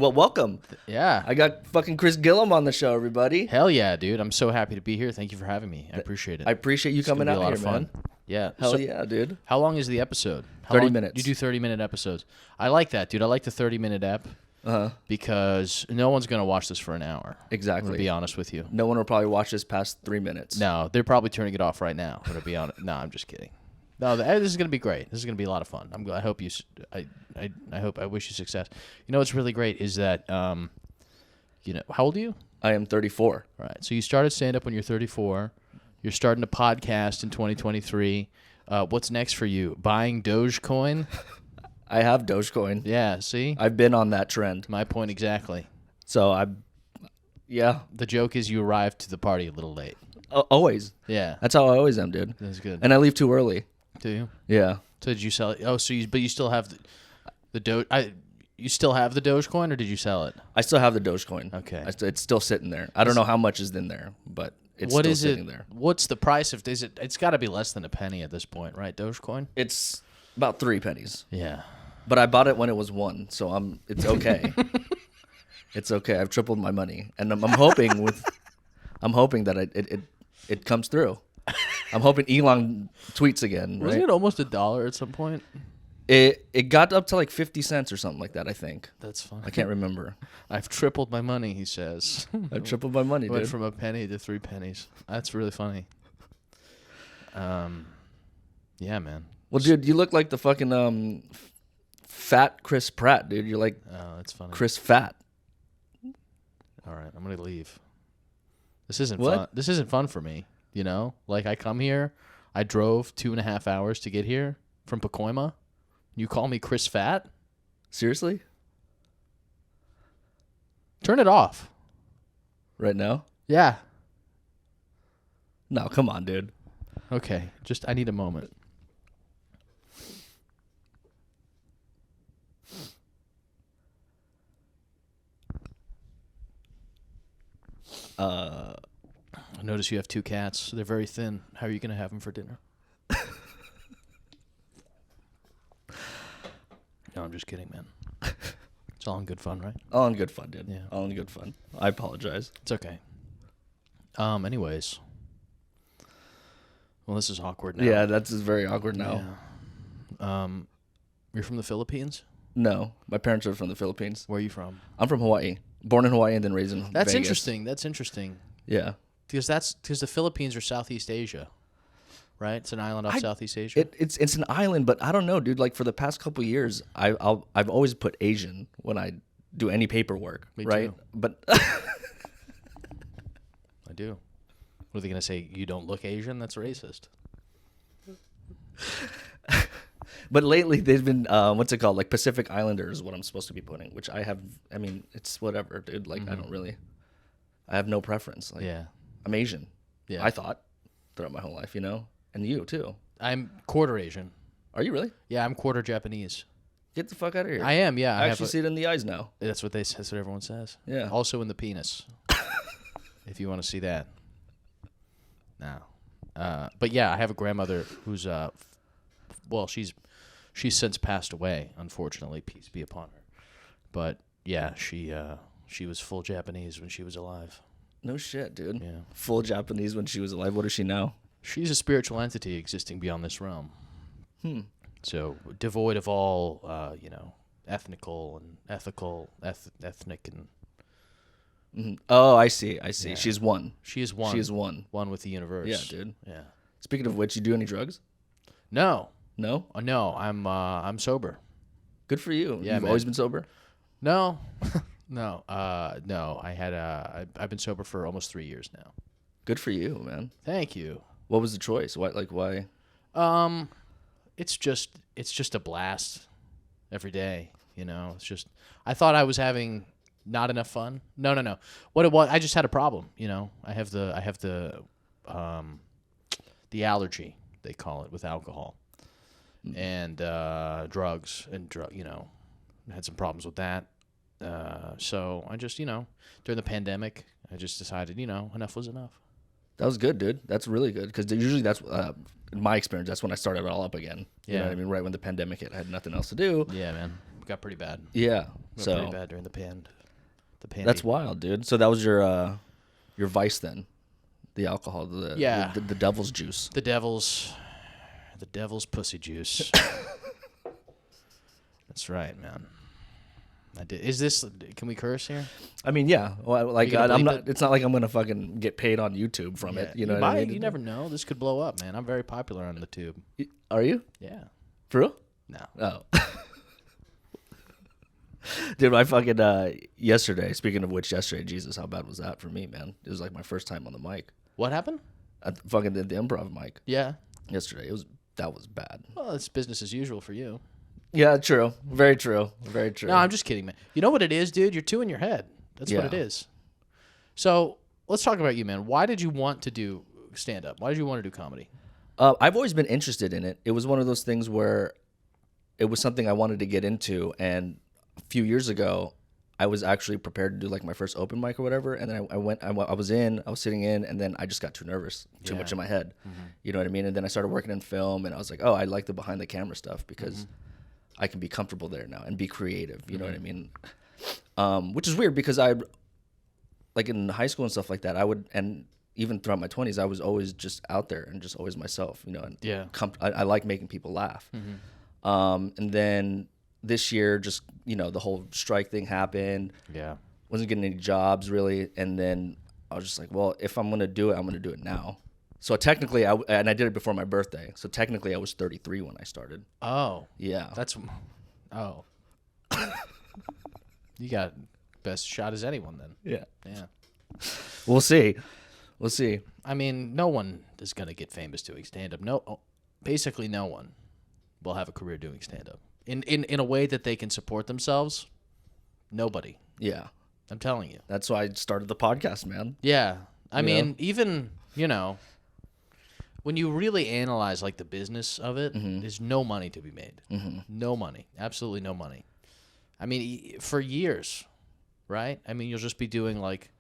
Well, welcome. Yeah. I got fucking Chris Gillum on the show, everybody. Hell yeah, dude. I'm so happy to be here. Thank you for having me. I appreciate it. I appreciate you It's gonna coming be out a lot here, of fun. man. Yeah. Hell So, yeah, dude. how long is the episode? 30 minutes. You do 30-minute episodes. I like that, dude. I like the 30-minute ep because no one's going to watch this for an hour. Exactly. I'm going to be honest with you. No one will probably watch this past 3 minutes. No, they're probably turning it off right now. I'm going to be honest. No, I'm just kidding. No, this is going to be great. This is going to be a lot of fun. I hope you. I wish you success. You know what's really great is that, you know, how old are you? I am 34. All right. So you started stand-up when you're 34. You're starting a podcast in 2023. What's next for you? Buying Dogecoin? I have Dogecoin. Yeah, see? I've been on that trend. My point exactly. So yeah. The joke is you arrived to the party a little late. Always. Yeah. That's how I always am, dude. That's good. And I leave too early. Do you? Yeah. So did you sell it? Oh, so you still have the Doge. You still have the Dogecoin, or did you sell it? I still have the Dogecoin. Okay. It's still sitting there. I don't know how much is in there, but it's still sitting there. What's the price of is it? It's got to be less than a penny at this point, right? Dogecoin. It's about 3 pennies. Yeah. But I bought it when it was 1, so it's okay. It's okay. I've tripled my money, and I'm hoping that it comes through. I'm hoping Elon tweets again. Wasn't Right? it almost $1 at some point? It got up to like 50 cents or something like that. I think. That's fine. I can't remember. I've tripled my money, he says. I tripled my money, Went dude. from a penny to 3 pennies. That's really funny. Yeah, man. Well, dude, you look like the fucking fat Chris Pratt, dude. You're like Oh, that's funny. Chris Fat. All right, I'm gonna leave. This isn't What? fun. This isn't fun for me. You know, like I come here, I drove 2.5 hours to get here from Pacoima. You call me Chris Fat? Seriously? Turn it off. Right now? Yeah. No, come on, dude. Okay. Just I need a moment. I notice you have 2 cats. They're very thin. How are you going to have them for dinner? No, I'm just kidding, man. It's all in good fun, right? All in good fun, dude. Yeah. All in good fun. I apologize. It's okay. Anyways. Well, this is awkward now. Yeah, that's very awkward now. Yeah. You're from the Philippines? No, my parents are from the Philippines. Where are you from? I'm from Hawaii. Born in Hawaii and then raised in That's Vegas. interesting. That's interesting. Yeah. Because the Philippines are Southeast Asia, right? It's an island off Southeast Asia. It's an island, but I don't know, dude. Like for the past couple of years, I've always put Asian when I do any paperwork, Me right? too. But I do. What are they gonna say? You don't look Asian? That's racist. but lately they've been what's it called? Like Pacific Islanders is what I'm supposed to be putting, which I have. I mean, it's whatever, dude. Like I have no preference. Like Yeah. I'm Asian. Yeah. I thought throughout my whole life, you know, and you too. I'm quarter Asian. Are you really? Yeah, I'm quarter Japanese. Get the fuck out of here. I am. Yeah, I actually see it in the eyes now. That's what that's what everyone says. Yeah. Also in the penis. If you want to see that. No. But yeah, I have a grandmother who's well, she's since passed away, unfortunately, peace be upon her. But yeah, she was full Japanese when she was alive. No shit, dude. Yeah. Full Japanese when she was alive. What is she now? She's a spiritual entity existing beyond this realm. So devoid of all ethnical and ethnic and Oh, I see. Yeah. She's one. she is one. She is one. One with the universe. Yeah, dude. Yeah. Speaking of which, you do any drugs? No. No? No, I'm sober. Good for you. Yeah, You've man. always been sober? No. No. No. I've been sober for almost 3 years now. Good for you, man. Thank you. What was the choice? Why? It's just a blast every day, you know. It's just I thought I was having not enough fun. No. What it was, I just had a problem, you know. I have the allergy, they call it, with alcohol. And drugs and you know, I had some problems with that. So I just, you know, during the pandemic, I just decided, you know, enough was enough. That was good, dude. That's really good. Because usually that's, in my experience, that's when I started it all up again. You know Yeah. what I mean? Right when the pandemic hit, I had nothing else to do. Yeah, man. got pretty bad. Yeah. Got pretty bad during the pan. That's wild, dude. So that was your vice then, the alcohol, the devil's juice. The devil's pussy juice. That's right, man. I did. Is this? Can we curse here? I mean, yeah. Well, like I'm not. it? It's not like I'm gonna fucking get paid on YouTube from it. You know what I mean? You never know. This could blow up, man. I'm very popular on the tube. Are you? Yeah. For real? No. Oh. Dude, I fucking yesterday. Speaking of which, yesterday, Jesus, how bad was that for me, man? It was like my first time on the mic. What happened? I fucking did the improv mic. Yeah. Yesterday, that was bad. Well, it's business as usual for you. Yeah, true. Very true. Very true. No, I'm just kidding, man. You know what it is, dude? You're two in your head. That's what it is. So let's talk about you, man. Why did you want to do stand-up? Why did you want to do comedy? I've always been interested in it. It was one of those things where it was something I wanted to get into, and a few years ago, I was actually prepared to do like my first open mic or whatever, and then I was sitting in, and then I just got too nervous, too much in my head. Mm-hmm. You know what I mean? And then I started working in film, and I was like, oh, I like the behind the camera stuff because I can be comfortable there now and be creative. You know what I mean? Which is weird because like in high school and stuff like that, and even throughout my 20s, I was always just out there and just always myself, you know. And I like making people laugh. Mm-hmm. And then this year, just, you know, the whole strike thing happened. Yeah. Wasn't getting any jobs really. And then I was just like, well, if I'm going to do it, I'm going to do it now. So technically, and I did it before my birthday. So technically, I was 33 when I started. Oh. Yeah. Oh. You got best shot as anyone then. Yeah. Yeah. We'll see. I mean, no one is going to get famous doing stand-up. Basically no one will have a career doing stand-up. In a way that they can support themselves, nobody. Yeah. I'm telling you. That's why I started the podcast, man. Yeah. I mean, even, you know, when you really analyze like the business of it, there's no money to be made. Mm-hmm. No money. Absolutely no money. I mean, for years, right? I mean, you'll just be doing like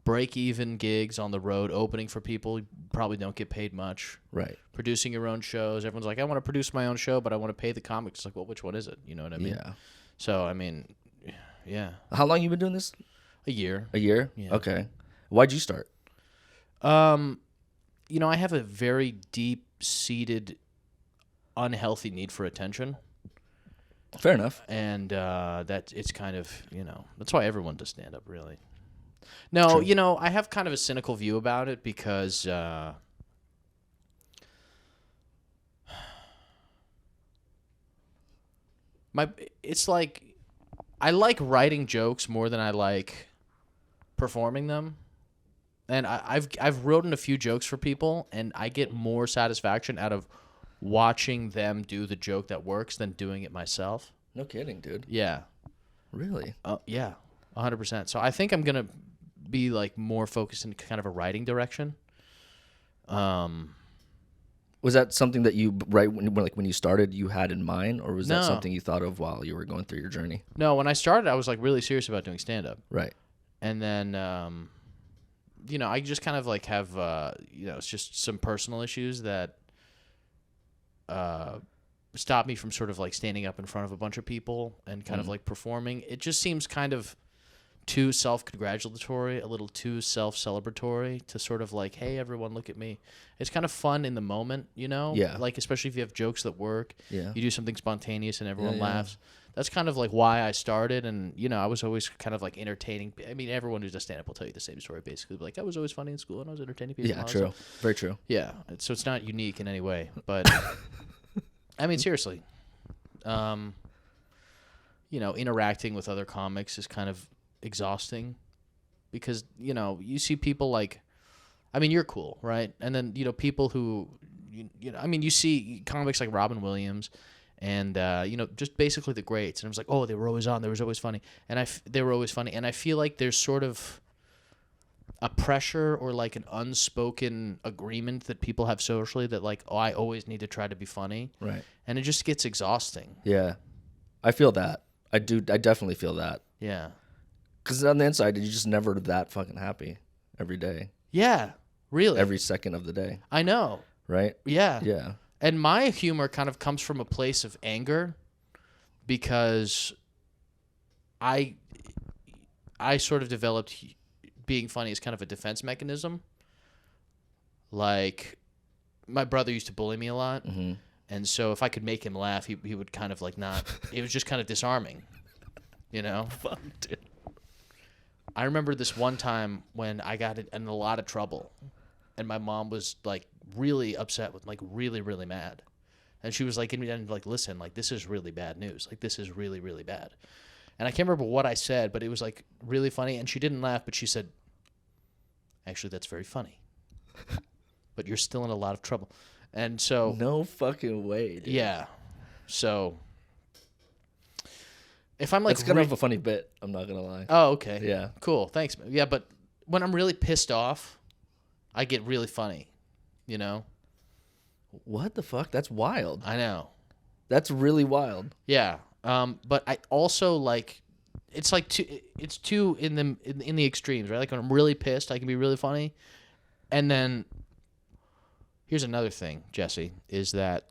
break-even gigs on the road, opening for people who probably don't get paid much. Right. Producing your own shows. Everyone's like, I want to produce my own show, but I want to pay the comics. It's like, well, which one is it? You know what I mean? Yeah. So, I mean, yeah. How long you been doing this? A year. A year? Yeah. Okay. Why'd you start? You know, I have a very deep-seated, unhealthy need for attention. Fair enough. And that it's kind of, you know, that's why everyone does stand-up, really. No, true. You know, I have kind of a cynical view about it because it's like I like writing jokes more than I like performing them. And I've written a few jokes for people, and I get more satisfaction out of watching them do the joke that works than doing it myself. No kidding, dude. Yeah. Really? Yeah, 100%. So I think I'm gonna be like more focused in kind of a writing direction. Was that something that you when you started you had in mind, or was that something you thought of while you were going through your journey? No, when I started, I was like really serious about doing stand-up. Right. And then, you know, I just kind of like have, you know, it's just some personal issues that stop me from sort of like standing up in front of a bunch of people and kind of like performing. It just seems kind of too self-congratulatory, a little too self-celebratory to sort of like, hey, everyone, look at me. It's kind of fun in the moment, you know? Yeah. Like, especially if you have jokes that work. Yeah. You do something spontaneous and everyone laughs. That's kind of like why I started. And, you know, I was always kind of like entertaining. I mean, everyone who does stand-up will tell you the same story, basically. Like, I was always funny in school and I was entertaining people. Yeah, true. Very true. Yeah. So it's not unique in any way. But, I mean, seriously. You know, interacting with other comics is kind of exhausting because, you know, you see people like, I mean, you're cool, right? And then, you know, people who, you know, I mean, you see comics like Robin Williams and, you know, just basically the greats. And I was like, oh, they were always on. They were always funny. And they were always funny. And I feel like there's sort of a pressure or like an unspoken agreement that people have socially that like, oh, I always need to try to be funny. Right. And it just gets exhausting. Yeah. I feel that. I definitely feel that. Yeah. Because on the inside, you're just never that fucking happy every day. Yeah, really. Every second of the day. I know. Right? Yeah. Yeah. And my humor kind of comes from a place of anger because I sort of developed being funny as kind of a defense mechanism. Like, my brother used to bully me a lot, and so if I could make him laugh, he would kind of like not. It was just kind of disarming, you know. Fuck, dude. I remember this one time when I got in a lot of trouble, and my mom was like really upset with, like, really, really mad, and she was like, listen, like, this is really bad news. Like, this is really, really bad. And I can't remember what I said, but it was like really funny. And she didn't laugh, but she said, "Actually, that's very funny, but you're still in a lot of trouble." And so, No fucking way, dude. yeah. So if I'm like, It's kind of a funny bit. I'm not gonna lie. oh, okay, Yeah. cool, thanks, man. Yeah, but when I'm really pissed off, I get really funny. You know? What the fuck? That's wild. I know. That's really wild. Yeah. But I also like, it's like two in the extremes, right? Like when I'm really pissed, I can be really funny, and then here's another thing, Jesse, is that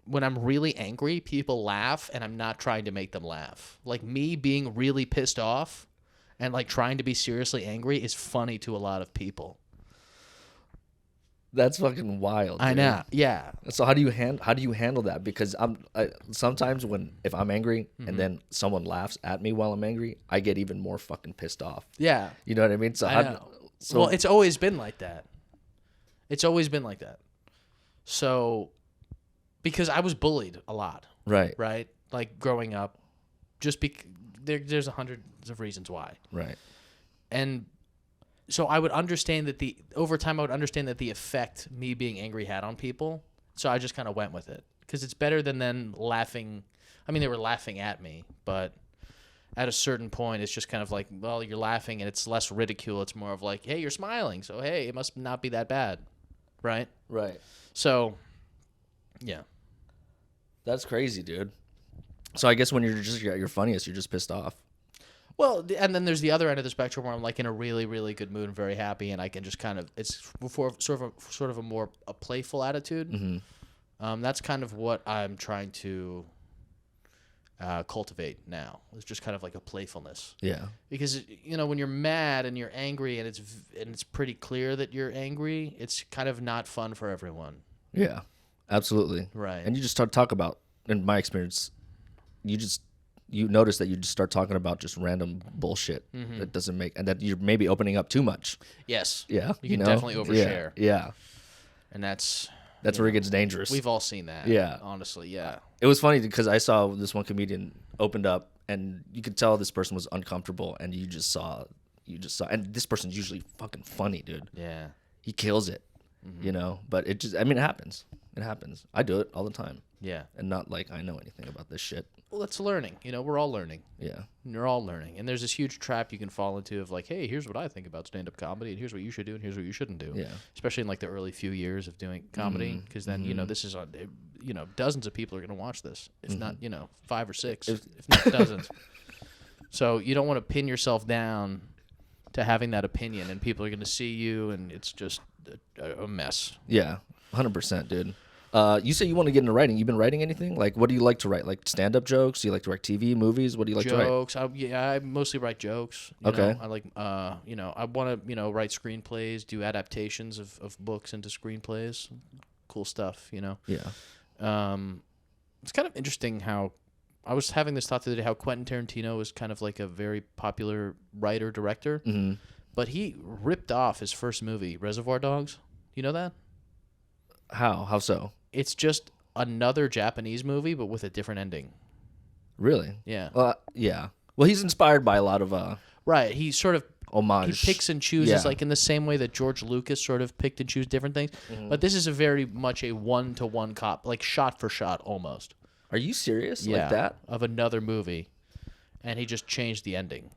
when I'm really angry, people laugh, and I'm not trying to make them laugh. Like, me being really pissed off and like trying to be seriously angry is funny to a lot of people. That's fucking wild. I dude. know. Yeah. So how do you handle that? Because sometimes if I'm angry and then someone laughs at me while I'm angry, I get even more fucking pissed off. Yeah. You know what I mean? So I know. Well, it's always been like that. It's always been like that. So, because I was bullied a lot, right, like growing up, just there's hundreds of reasons why, right, and so I would understand that over time I would understand that the effect me being angry had on people. So I just kind of went with it because it's better than laughing. I mean, they were laughing at me, but at a certain point, it's just kind of like, well, you're laughing and it's less ridicule. It's more of like, hey, you're smiling, so hey, it must not be that bad, right? right. So, yeah. That's crazy, dude. So I guess when you're just at your funniest, you're just pissed off. Well, and then there's the other end of the spectrum where I'm like in a really, really good mood and very happy, and I can just kind of, it's before sort of a playful attitude. Mm-hmm. That's kind of what I'm trying to cultivate now. It's just kind of like a playfulness. Yeah. Because when you're mad and you're angry and it's pretty clear that you're angry, it's kind of not fun for everyone. Yeah. Absolutely. Right. And you just talk about, in my experience, you notice that you just start talking about just random bullshit that doesn't make, and that you're maybe opening up too much. Yes. Yeah. You can definitely overshare. Yeah. And that's where it gets dangerous. We've all seen that. Yeah. Honestly, yeah. It was funny because I saw this one comedian opened up, and you could tell this person was uncomfortable, and you just saw, and this person's usually fucking funny, dude. Yeah. He kills it, but it happens. It happens. I do it all the time. Yeah. And not like I know anything about this shit. Well, that's learning. We're all learning. Yeah. You're all learning. And there's this huge trap you can fall into of like, hey, here's what I think about stand-up comedy, and here's what you should do, and here's what you shouldn't do. Yeah. Especially in like the early few years of doing comedy, because then, this is on, dozens of people are going to watch this. If not, 5 or 6, if not dozens. So you don't want to pin yourself down to having that opinion, and people are going to see you, and it's just a mess. Yeah. 100%, dude. You say you want to get into writing. You've been writing anything? Like, what do you like to write? Like stand-up jokes? Do you like to write TV, movies? What do you like to write? Jokes. I mostly write jokes. Okay. I like, I want to, write screenplays, do adaptations of books into screenplays. Cool stuff, Yeah. It's kind of interesting how I was having this thought the other day, how Quentin Tarantino is kind of like a very popular writer-director, but he ripped off his first movie, Reservoir Dogs. You know that? How? How so? It's just another Japanese movie, but with a different ending. Really? Yeah. Yeah. Well, he's inspired by a lot of right. He sort of homage. He picks and chooses, like in the same way that George Lucas sort of picked and chose different things. But this is a very much a one-to-one like shot for shot almost. Are you serious? Yeah, like that? Of another movie, and he just changed the ending.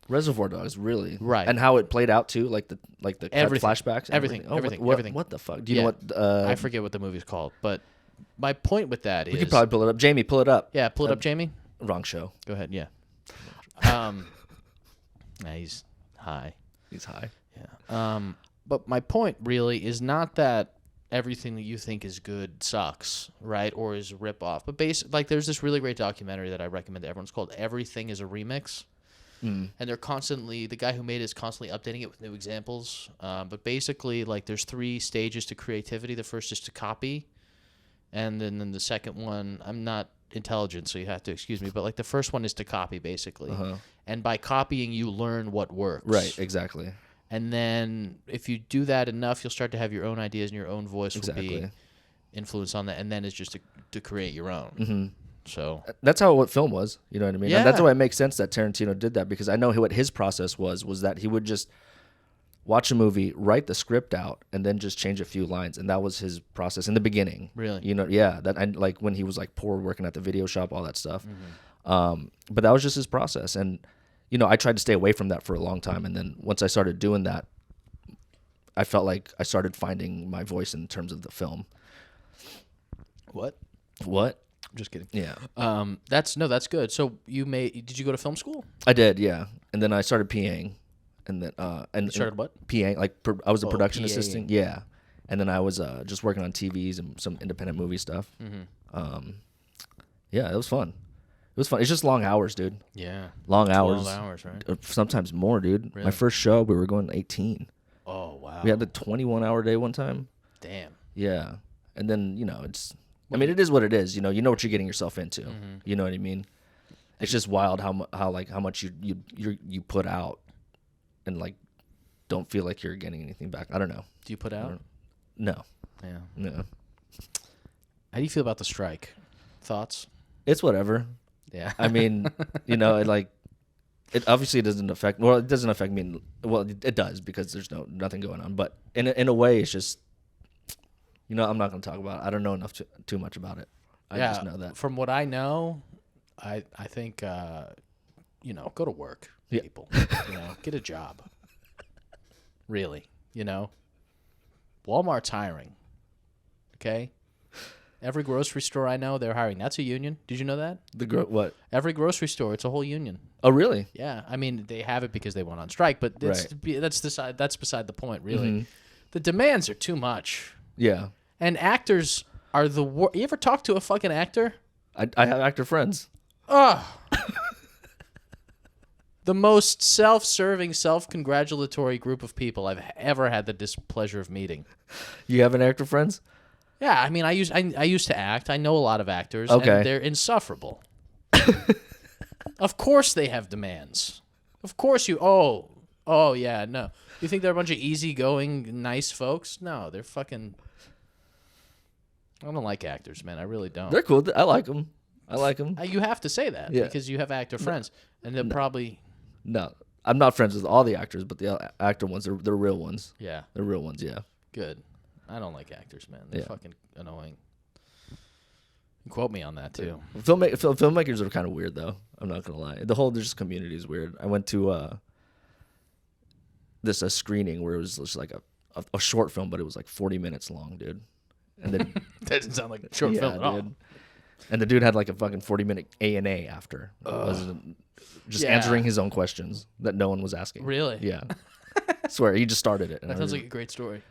Reservoir Dogs, really? Right. And how it played out too, like the everything. flashbacks. And everything. Oh, everything. What, everything. What the fuck? Do you know what? I forget what the movie's called, but my point with that is we could probably pull it up. Jamie, pull it up. Yeah, pull it up, Jamie. Wrong show. Go ahead. Yeah. He's high. He's high. Yeah. But my point really is not that everything that you think is good sucks, right? Or is a ripoff. But like there's this really great documentary that I recommend to everyone. It's called Everything is a Remix. And they're constantly, the guy who made it is constantly updating it with new examples. But basically, like, there's 3 stages to creativity. The first is to copy. And then the second one, I'm not intelligent, so you have to excuse me. But, like, the first one is to copy, basically. And by copying, you learn what works. Right, exactly. And then if you do that enough, you'll start to have your own ideas and your own voice will be influenced on that. And then it's just to create your own. So that's how what film was, you know what I mean? Yeah. And that's why it makes sense that Tarantino did that, because I know what his process was that he would just watch a movie, write the script out, and then just change a few lines, and that was his process in the beginning. Really? You know, yeah, that and like when he was like poor working at the video shop, all that stuff. But that was just his process, and you know, I tried to stay away from that for a long time, and then once I started doing that, I felt like I started finding my voice in terms of the film. What? I'm just kidding. Yeah. That's good. So did you go to film school? I did, yeah. And then I started PAing. And then You started what? PAing, like I was a production PAing. assistant. Yeah. And then I was just working on TVs and some independent movie stuff. Yeah, it was fun. It's just long hours, dude. Yeah. Long hours. 12 hours, right? Sometimes more, dude. Really? My first show, we were going 18. Oh, wow. We had the 21-hour day one time. Damn. Yeah. And then, you know, it is what it is. You know what you're getting yourself into. You know what I mean? It's just wild how much you put out and like don't feel like you're getting anything back. I don't know. Do you put out? No. Yeah. No. How do you feel about the strike? Thoughts? It's whatever. Yeah. I mean, you know, it obviously doesn't affect. Well, it doesn't affect me. Well, it does because there's nothing going on. But in a way, it's just, you know, I'm not going to talk about it. I don't know too much about it. I just know that. From what I know, I think you know, go to work, people. You know, get a job. Really, you know, Walmart's hiring. Okay. Every grocery store I know, they're hiring. That's a union. Did you know that? What? Every grocery store, it's a whole union. Oh, really? Yeah, I mean they have it because they went on strike, but that's beside the point, really. The demands are too much. Yeah. And actors are the worst. You ever talk to a fucking actor? I have actor friends. Ugh. The most self-serving, self-congratulatory group of people I've ever had the displeasure of meeting. You have an actor friends? Yeah, I mean, I used to act. I know a lot of actors, Okay. and they're insufferable. Of course they have demands. Of course you... Oh, yeah, no. You think they're a bunch of easygoing, nice folks? No, they're fucking... I don't like actors, man. I really don't. They're cool. I like them. You have to say that because you have actor friends, and they're probably... No, I'm not friends with all the actors, but the actor ones, they're real ones. Yeah. They're real ones, yeah. Good. I don't like actors, man. They're fucking annoying. Quote me on that, too. Filmmakers are kind of weird, though. I'm not going to lie. The whole just community is weird. I went to a screening where it was just like a short film, but it was like 40 minutes long, dude. And then That doesn't sound like a short film at all. And the dude had like a fucking 40-minute A&A after. Just answering his own questions that no one was asking. Really? Yeah. I swear, he just started it. That sounds like a great story.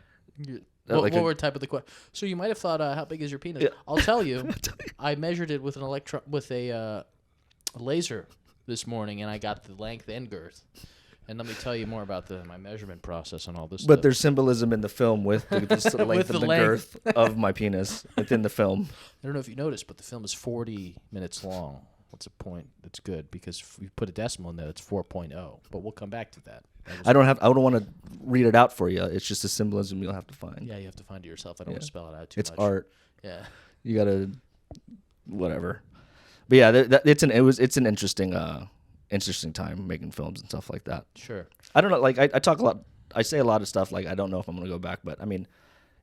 What were type of the question? So you might have thought, how big is your penis? Yeah. I'll tell you. I measured it with a laser this morning, and I got the length and girth. And let me tell you more about my measurement process and all this stuff. But there's symbolism in the film with the length and the girth of my penis within the film. I don't know if you noticed, but the film is 40 minutes long. What's the point? That's good because if you put a decimal in there, it's 4.0. But we'll come back to that. I don't want to read it out for you. It's just a symbolism you'll have to find. Yeah, you have to find it yourself. I don't want to spell it out too much. It's art. Yeah. You gotta, whatever. But yeah, it's an interesting time making films and stuff like that. Sure. I don't know. Like I talk a lot. I say a lot of stuff. Like I don't know if I'm gonna go back, but I mean,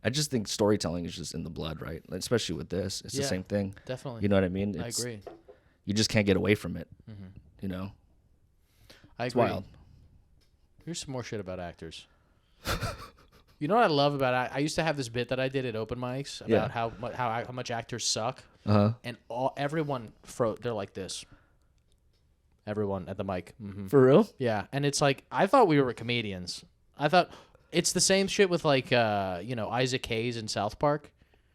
I just think storytelling is just in the blood, right? Like, especially with this, it's the same thing. Definitely. You know what I mean? I agree. You just can't get away from it. You know. It's agree. Wild. Here's some more shit about actors. You know what I love about I used to have this bit that I did at open mics about how much actors suck, and everyone they're like this. Everyone at the mic. For real? Yeah, and it's like I thought we were comedians. I thought It's the same shit with like Isaac Hayes in South Park.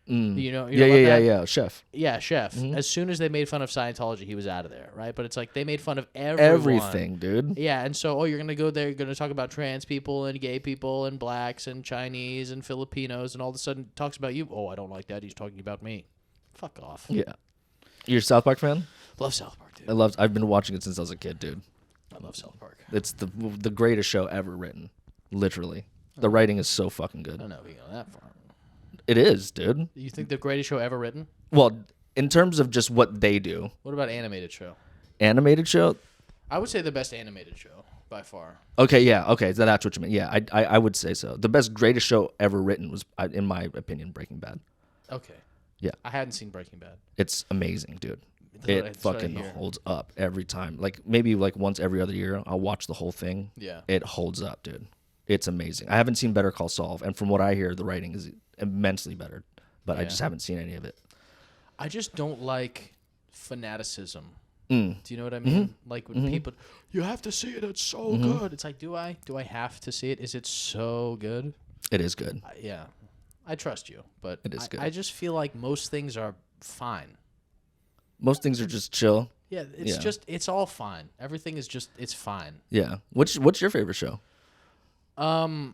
You know Yeah. Chef. Yeah, Chef. Mm-hmm. As soon as they made fun of Scientology, he was out of there, right? But it's like they made fun of Everything, dude. Yeah, and so you're gonna go there, you're gonna talk about trans people and gay people and blacks and Chinese and Filipinos, and all of a sudden talks about you. Oh, I don't like that. He's talking about me. Fuck off. Yeah. You're a South Park fan? Love South Park, dude. I've been watching it since I was a kid, dude. I love South Park. It's the greatest show ever written. Literally. The writing is so fucking I good. don't know if we go that far. It is, dude. You think the greatest show ever written? Well, in terms of just what they do. What about animated show? Animated show? I would say the best animated show by far. Okay, yeah. Okay, so that's what you mean. Yeah, I would say so. The greatest show ever written was, in my opinion, Breaking Bad. Okay. Yeah. I hadn't seen Breaking Bad. It's amazing, dude. That's what I Fucking hear. holds up every time. Like maybe like once every other year, I'll watch the whole thing. Yeah. It holds up, dude. It's amazing. I haven't seen Better Call Saul, and from what I hear, the writing is immensely better. But I Yeah. just haven't seen any of it. I just don't like fanaticism. Mm. Do you know what I mean? Mm-hmm. Like when people, you have to see it. It's so good. It's like, do I have to see it? Is it so good? It is good. Yeah, I trust you, but It is good. I just feel like most things are fine. Most things are just chill. Yeah, it's Yeah. just it's all fine. Everything is just it's fine. Yeah. What's your favorite show? I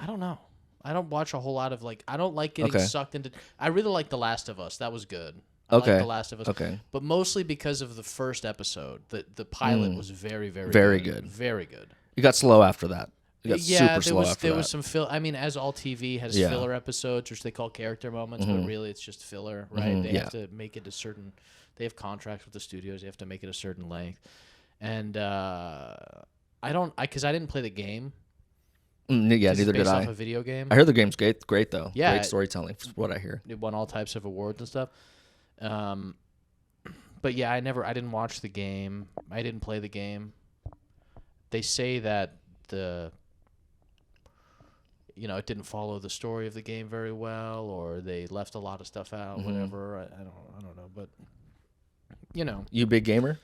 don't know. I don't watch a whole lot of I don't like getting Okay. sucked into. I really like The Last of Us. That was good. I Okay. like The Last of Us. Okay. But mostly because of the first episode. The pilot was very, very Very good. good. Very good. It got slow after that. It got Yeah, super there slow was after there that. was some I mean, as all TV has Yeah. filler episodes, which they call character moments, but really it's just filler, right? They have to make it a certain. They have contracts with the studios. They have to make it a certain length, and because I didn't play the game. Yeah, 'Cause neither it's did based I. off a video game. I heard the game's great though. Yeah. Great storytelling, from what I hear. It won all types of awards and stuff. But yeah, I didn't watch the game. I didn't play the game. They say that it didn't follow the story of the game very well, or they left a lot of stuff out, whatever. I don't know, but You a big gamer?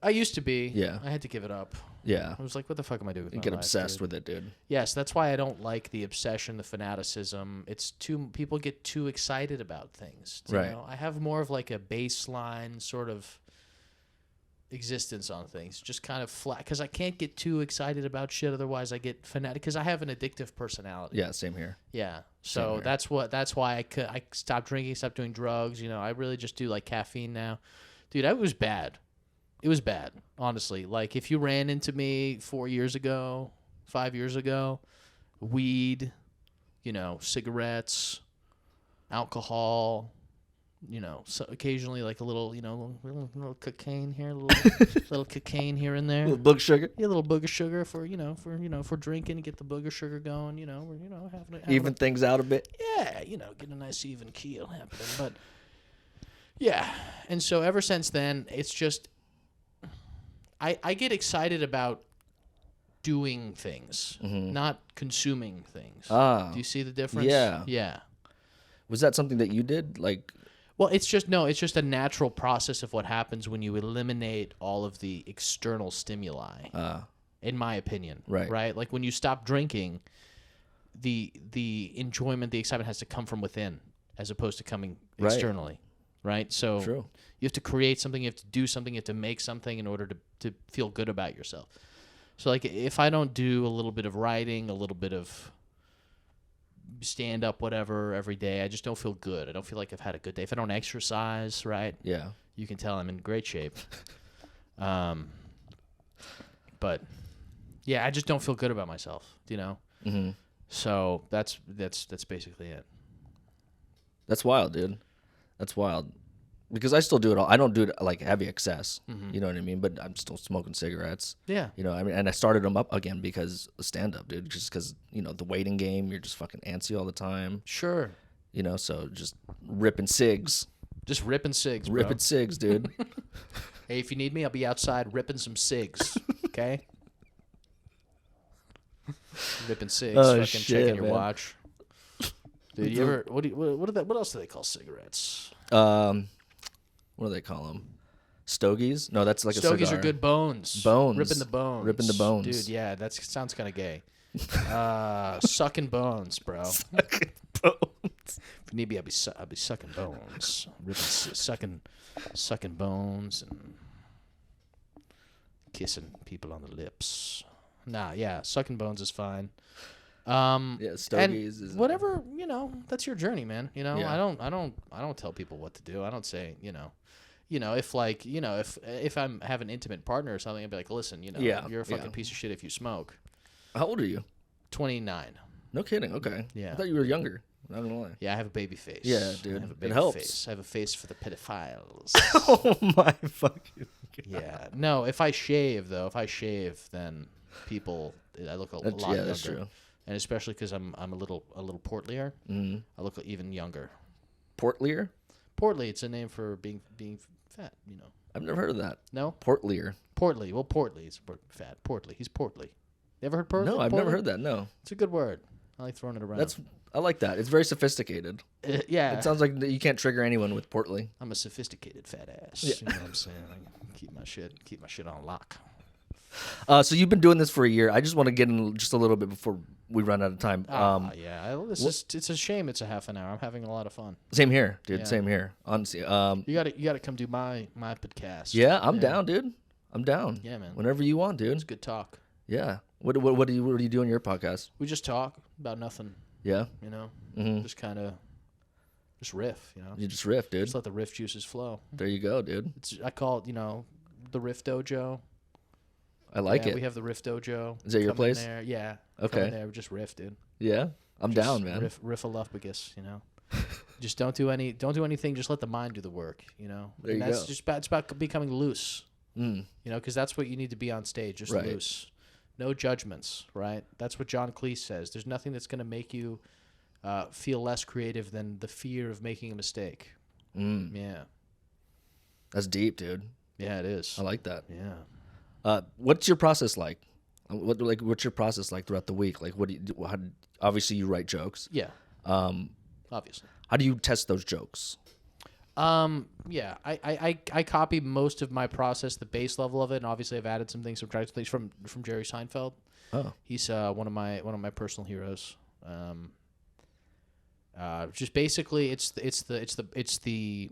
I used to be. Yeah. I had to give it up. Yeah. I was like, what the fuck am I doing with You my get life, obsessed dude? with it, dude. Yes, that's why I don't like the obsession, the fanaticism. People get too excited about things. Right. You know? I have more of like a baseline sort of existence on things, just kind of flat, because I can't get too excited about shit. Otherwise, I get fanatic, because I have an addictive personality. Yeah, same here. Yeah. Same So here. that's why I stopped drinking, stopped doing drugs. I really just do like caffeine now. Dude, it was bad. It was bad, honestly. Like if you ran into me 4 years ago, 5 years ago, weed, cigarettes, alcohol, so occasionally like a little, little cocaine here, a little cocaine here and there. Little book sugar. Yeah, a little booger sugar for drinking to get the booger sugar going. We're having Even things out a bit. yeah, get a nice even keel happening. But yeah, and so ever since then, it's just I get excited about doing things, not consuming things. Ah. Do you see the difference? Yeah. Yeah. Was that something that you did? Like, Well, it's just a natural process of what happens when you eliminate all of the external stimuli. In my opinion, Right. Right. Like when you stop drinking, the enjoyment, the excitement has to come from within, as opposed to coming Right. externally. Right. So True. you have to create something, you have to do something, you have to make something in order to feel good about yourself. So like if I don't do a little bit of writing, a little bit of stand up, whatever, every day, I just don't feel good. I don't feel like I've had a good day. If I don't exercise, right, Yeah. you can tell I'm in great shape. But yeah, I just don't feel good about myself, Mm-hmm. So that's basically it. That's wild, dude. That's wild. Because I still do it all. I don't do it like heavy excess. You know what I mean? But I'm still smoking cigarettes. Yeah. And I started them up again because of stand up, dude. Just because, the waiting game, you're just fucking antsy all the time. Sure. So just ripping cigs. Just ripping cigs, bro. Ripping cigs, dude. Hey, if you need me, I'll be outside ripping some cigs. Okay. Ripping cigs, Oh, fucking shit, checking your man. watch. Dude, you ever what else do they call cigarettes? What do they call them? Stogies? No, that's like a Stogies cigar. are good bones. Bones. Ripping the bones. Ripping the bones. Dude, yeah, that sounds kind of gay. Sucking bones, bro. Sucking bones. If need be, I'll be sucking bones. Sucking bones and kissing people on the lips. Nah, yeah, sucking bones is fine. Yeah, Stogies is whatever, that's your journey, man. Yeah. I don't tell people what to do. I don't say, if I'm have an intimate partner or something, I'd be like, listen, Yeah, you're a fucking yeah. piece of shit if you smoke. How old are you? 29. No kidding. Okay. Yeah. I thought you were younger. Not gonna lie. Yeah, I have a baby face. Yeah, dude. I have a It baby helps. face. I have a face for the pedophiles. Oh my fucking God. Yeah. No, if I shave, then people, I look a lot younger. That's true. And especially because I'm a little portlier, I look even younger. Portlier? Portly, it's a name for being fat. I've never heard of that. No, Portlier. portly. Well, portly is fat. Portly. He's portly. You ever heard portly? No, I've never heard that. No. It's a good word. I like throwing it around. I like that. It's very sophisticated. Yeah. It sounds like you can't trigger anyone with portly. I'm a sophisticated fat ass. Yeah. You know what I'm saying? I keep my shit on lock. So you've been doing this for a year. I just want to get in just a little bit before we run out of time. Yeah. It's a shame it's a half an hour. I'm having a lot of fun. Same here, dude. Yeah. Same here. Honestly. You gotta come do my podcast. Yeah, I'm down, dude. I'm down. Yeah, man. Whenever you want, dude. It's good talk. Yeah. What do you do on your podcast? We just talk about nothing. Yeah. Just kind of just riff. You just riff, dude. Just let the riff juices flow. There you go, dude. I call it the Riff Dojo. I like it. We have the Riff Dojo. Is that your Come in place? There. Yeah. Okay. Come in there. We just riff, dude. Yeah. I'm Just down, man. Riff-a-luffagus, Just don't do anything. Just let the mind do the work, There and you that's go. just it's about becoming loose, Mm. because that's what you need to be on stage, just Right. loose. No judgments, right? That's what John Cleese says. There's nothing that's going to make you feel less creative than the fear of making a mistake. Yeah. That's deep, dude. Yeah, it is. I like that. Yeah. What's your process like? What's your process like throughout the week? Like, what do you do? Obviously, you write jokes. Yeah. Obviously. How do you test those jokes? Yeah, I copy most of my process, the base level of it, and obviously I've added some things from Jerry Seinfeld. Oh, He's one of my personal heroes. Just basically, it's the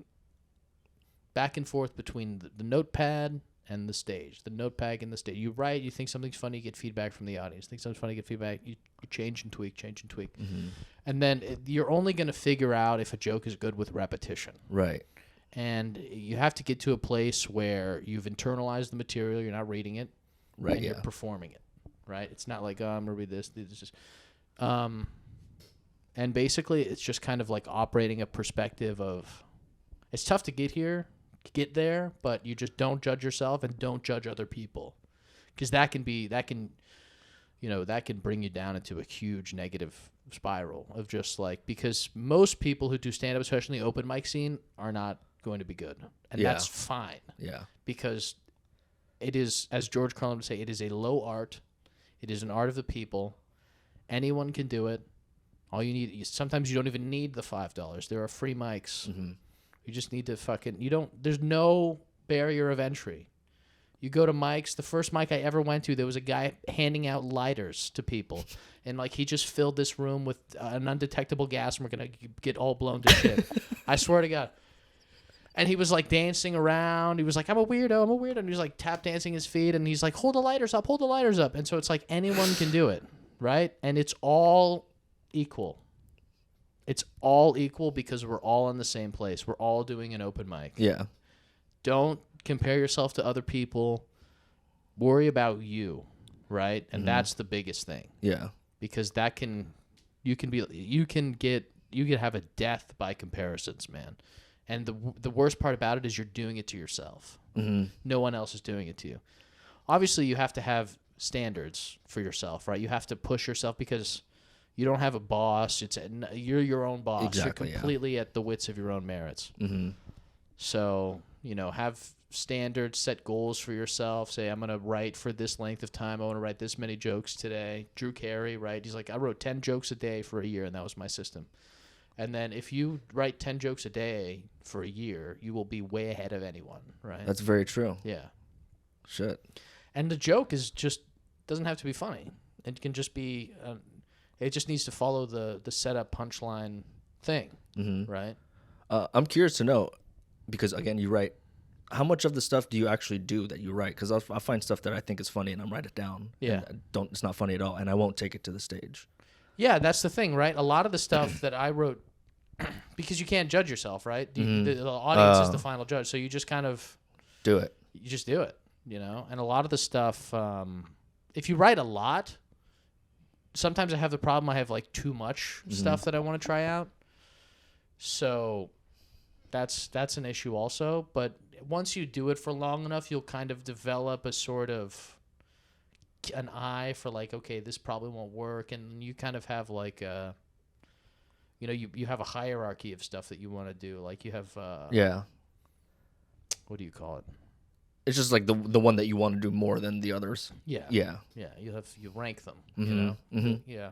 back and forth between the notepad and the stage. The notepad and the stage. You write, you think something's funny, you get feedback from the audience. Think something's funny, you get feedback. You change and tweak, mm-hmm. and then you're only going to figure out if a joke is good with repetition. right. And you have to get to a place where you've internalized the material. You're not reading it, Right. and Yeah. you're performing it. Right. It's not like, I'm gonna read this. This is, and basically it's just kind of like operating a perspective of, it's tough to get there, but you just don't judge yourself and don't judge other people, because that can bring you down into a huge negative spiral of just like, because most people who do stand up, especially in the open mic scene, are not going to be good, and Yeah. that's fine, Yeah. because it is, as George Carlin would say, it is a low art. It is an art of the people. Anyone can do it. All you need, sometimes you don't even need the $5. There are free mics. Mm-hmm. You just need to there's no barrier of entry. You go to mics. The first mic I ever went to, there was a guy handing out lighters to people. And like, he just filled this room with an undetectable gas, and we're going to get all blown to shit. I swear to God. And he was like dancing around. He was like, I'm a weirdo. And he was like tap dancing his feet. And he's like, hold the lighters up. And so it's like, anyone can do it, right? And it's all equal. It's all equal because we're all in the same place. We're all doing an open mic. Yeah. Don't compare yourself to other people. Worry about you, right? And that's the biggest thing, Yeah. because you can have a death by comparisons, man. And the worst part about it is you're doing it to yourself. Mm-hmm. No one else is doing it to you. Obviously, you have to have standards for yourself, right? You have to push yourself, because you don't have a boss. You're your own boss. Exactly, You're completely at the wits of your own merits. Mm-hmm. So, have standards, set goals for yourself. Say, I'm going to write for this length of time. I want to write this many jokes today. Drew Carey, right? He's like, I wrote 10 jokes a day for a year, and that was my system. And then if you write 10 jokes a day for a year, you will be way ahead of anyone, right? That's very true. Yeah. Shit. And the joke is just doesn't have to be funny. It can just be it just needs to follow the setup punchline thing, right? I'm curious to know, because again, you write. How much of the stuff do you actually do that you write? Because I'll find stuff that I think is funny and I'll write it down. Yeah. And it's not funny at all, and I won't take it to the stage. Yeah, that's the thing, right? A lot of the stuff that I wrote, because you can't judge yourself, right? The audience is the final judge, so you just kind of do it. You just do it, And a lot of the stuff, if you write a lot, sometimes I have the problem I have like too much stuff that I want to try out. So that's an issue also. But once you do it for long enough, you'll kind of develop a sort of an eye for like, okay, this probably won't work, and you kind of have like a, you have a hierarchy of stuff that you want to do. Like you have what do you call it? It's just like the one that you want to do more than the others. Yeah. Yeah. Yeah. You rank them. Yeah.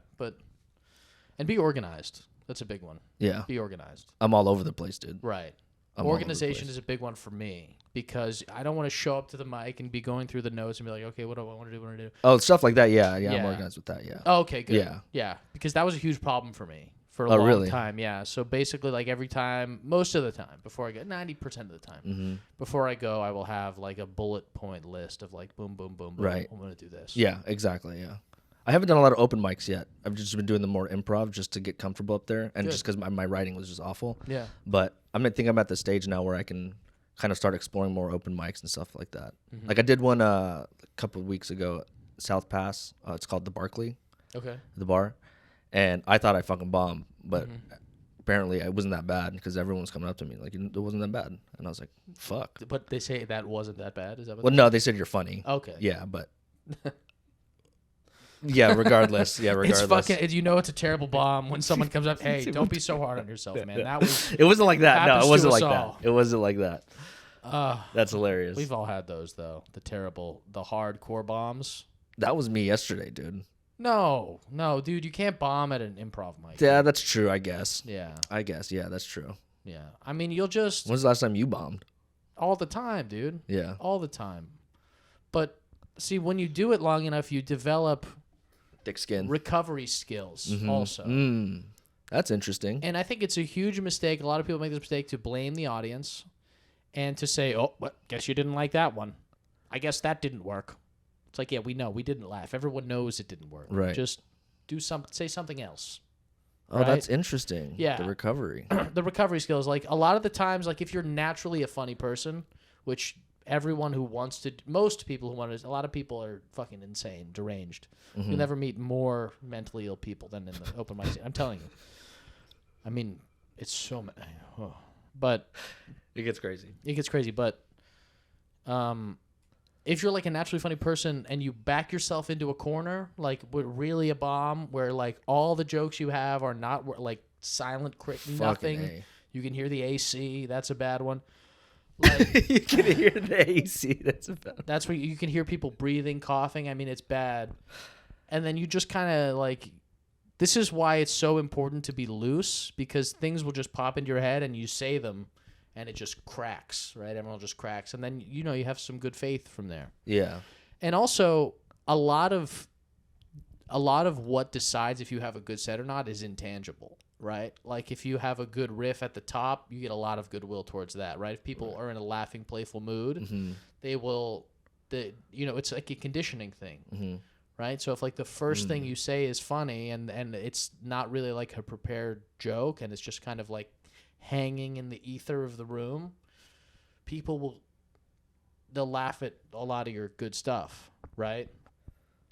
And be organized. That's a big one. Yeah. Be organized. I'm all over the place, dude. Right. I'm all over the Organization place. is a big one for me because I don't want to show up to the mic and be going through the notes and be like, okay, what do I want to do? What do I do? Oh, stuff like that. Yeah. Yeah. I'm organized with that. Yeah. Oh, okay, good. Yeah. Yeah. Because that was a huge problem for me for a Oh, long really? time. Yeah. So basically, like every time, most of the time, before I go, 90% of the time, before I go, I will have like a bullet point list of like boom, boom, boom, boom. Right. I'm going to do this. Yeah. Exactly. Yeah. I haven't done a lot of open mics yet. I've just been doing the more improv just to get comfortable up there, and Good. just because my writing was just awful. Yeah. But I think I'm at the stage now where I can kind of start exploring more open mics and stuff like that. Like I did one a couple of weeks ago, South Pass. It's called the Barclay, Okay. the bar, and I thought I fucking bombed, but apparently it wasn't that bad because everyone was coming up to me like it wasn't that bad, and I was like, fuck. But they say that wasn't that bad. Is that what? Well, no, they said you're funny. Okay. Yeah, but. Yeah, regardless. Yeah, regardless. It's fucking. It's a terrible bomb when someone comes up. Hey, don't be so hard on yourself, man. That was. It wasn't like that. No, happens it to wasn't us like all. that. It wasn't like that. That's hilarious. We've all had those though. The hardcore bombs. That was me yesterday, dude. No, dude, you can't bomb at an improv mic. Yeah, that's true. I guess. Yeah. Yeah, that's true. Yeah. I mean, you'll just When's the last time you bombed? all the time, dude. Yeah. All the time. But see, when you do it long enough, you develop Thick skin. recovery skills also. That's interesting. And I think it's a huge mistake. A lot of people make this mistake to blame the audience and to say, oh, well, guess you didn't like that one. I guess that didn't work. It's like, yeah, we know. We didn't laugh. Everyone knows it didn't work. Right. Just say something else. Oh, right? that's interesting. Yeah. The recovery. The recovery skills. Like, a lot of the times, like, if you're naturally a funny person, which everyone who wants to, most people who want to, a lot of people are fucking insane, deranged. You'll never meet more mentally ill people than in the open mic scene. I'm telling you. I mean, it's so many. Oh. But It gets crazy. it gets crazy. But if you're like a naturally funny person and you back yourself into a corner, like with really a bomb, where like all the jokes you have are not like silent, nothing. A. You can hear the AC. That's a bad one. Like, You can hear the AC. That's about. that's where you can hear people breathing, coughing. I mean, it's bad. And then you just kind of like, this is why it's so important to be loose, because things will just pop into your head and you say them and it just cracks, right? Everyone just cracks. And then, you have some good faith from there. Yeah. And also a lot of what decides if you have a good set or not is intangible, right? Like if you have a good riff at the top, you get a lot of goodwill towards that, right? If people are in a laughing, playful mood, they will, it's like a conditioning thing, right? So if like the first thing you say is funny and it's not really like a prepared joke and it's just kind of like hanging in the ether of the room, they'll laugh at a lot of your good stuff, right?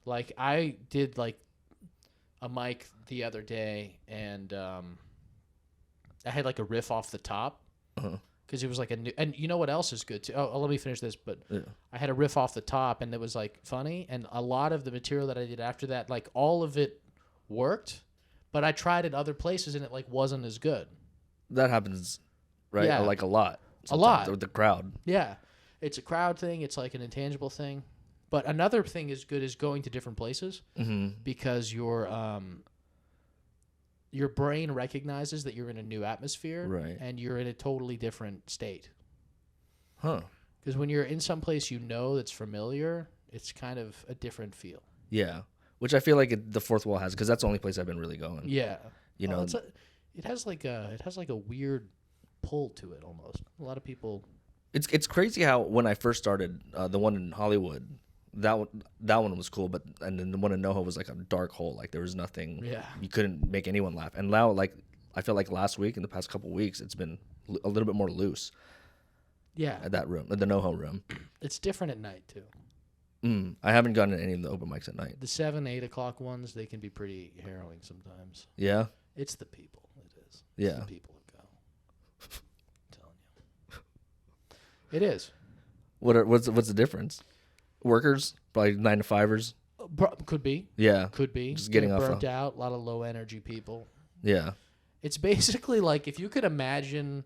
Like I did like a mic the other day and I had like a riff off the top because it was like a new, and you know what else is good too? Oh, let me finish this. But I had a riff off the top and it was like funny, and a lot of the material that I did after that, like all of it worked, but I tried it other places and it like wasn't as good. That happens, right? Yeah. Like a lot. A lot. With the crowd. Yeah. It's a crowd thing. It's like an intangible thing. But another thing is good is going to different places because you're your brain recognizes that you're in a new atmosphere, Right. and you're in a totally different state. Huh. Because when you're in some place you know that's familiar, it's kind of a different feel. Yeah. Which I feel like the fourth wall has, because that's the only place I've been really going. Yeah, You know, it has like a weird pull to it almost. A lot of people. it's crazy how when I first started, the one in Hollywood, that one was cool, but and then the one in NoHo was like a dark hole. Like there was nothing. Yeah. You couldn't make anyone laugh. And now, like I feel like last week, in the past couple weeks, it's been a little bit more loose. Yeah, At that room, at the NoHo room. it's different at night too. I haven't gone to any of the open mics at night. The 7, 8 o'clock ones, they can be pretty harrowing sometimes. Yeah. It's the people. It is. It's Yeah. the people who go. I'm telling you. It is. What's the difference? Workers, probably 9 to 5ers. Could be. Yeah. Could be. Just getting They're off burnt out. A lot of low energy people. Yeah. It's basically like if you could imagine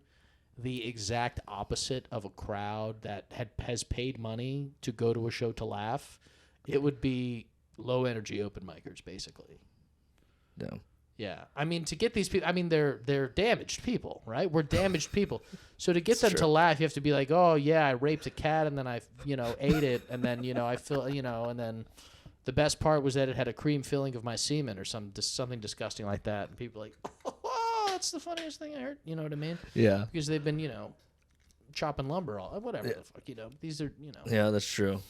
the exact opposite of a crowd that has paid money to go to a show to laugh, it would be low energy open micers, basically. Yeah. Yeah, I mean, to get these people, I mean, they're damaged people, right? We're damaged people. So to get them to laugh, you have to be like, oh yeah, I raped a cat and then I, ate it, and then I feel, and then the best part was that it had a cream filling of my semen or something disgusting like that, and people are like, oh, that's the funniest thing I heard. You know what I mean? Yeah. Because they've been, chopping lumber whatever the fuck, these are, Yeah, that's true.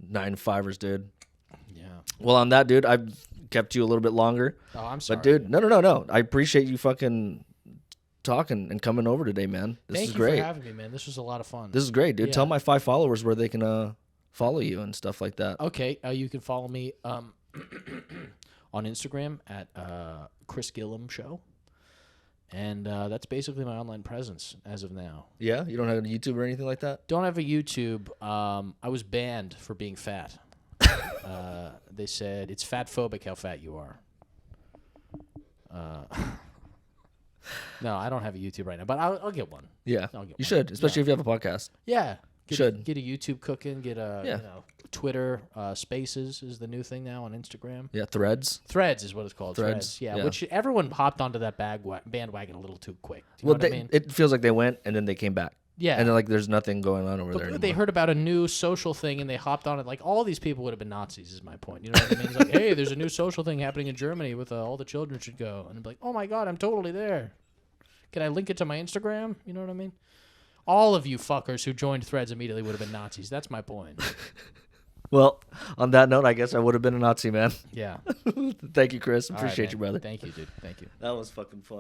9 to 5ers, dude. Yeah. Well, on that, dude, I've kept you a little bit longer. Oh, I'm sorry. But, dude, no. I appreciate you fucking talking and coming over today, man. This is great. Thank you for having me, man. This was a lot of fun. This is great, dude. Yeah. Tell my 5 followers where they can follow you and stuff like that. Okay, you can follow me on Instagram at Chris Gillum Show, and that's basically my online presence as of now. Yeah? You don't have a YouTube or anything like that? Don't have a YouTube. I was banned for being fat. They said it's fat phobic how fat you are. No, I don't have a YouTube right now, but I'll get one. Yeah. I'll get You one. should, especially if you have a podcast. Yeah. Should. Get a YouTube cooking. Get a Twitter Spaces is the new thing now on Instagram. Yeah, Threads. Threads is what it's called. Threads, Yeah, yeah. which everyone hopped onto that bandwagon a little too quick. Do you know what I mean? It feels like they went and then they came back. Yeah. And then like there's nothing going on over there anymore. They heard about a new social thing and they hopped on it. Like all these people would have been Nazis, is my point. You know what I mean? It's like, hey, there's a new social thing happening in Germany with all the children should go, and I'd be like, oh my god, I'm totally there. Can I link it to my Instagram? You know what I mean? All of you fuckers who joined Threads immediately would have been Nazis. That's my point. Well, on that note, I guess I would have been a Nazi, man. Yeah. Thank you, Chris. All right, Appreciate man. you, brother. Thank you, dude. Thank you. That was fucking fun.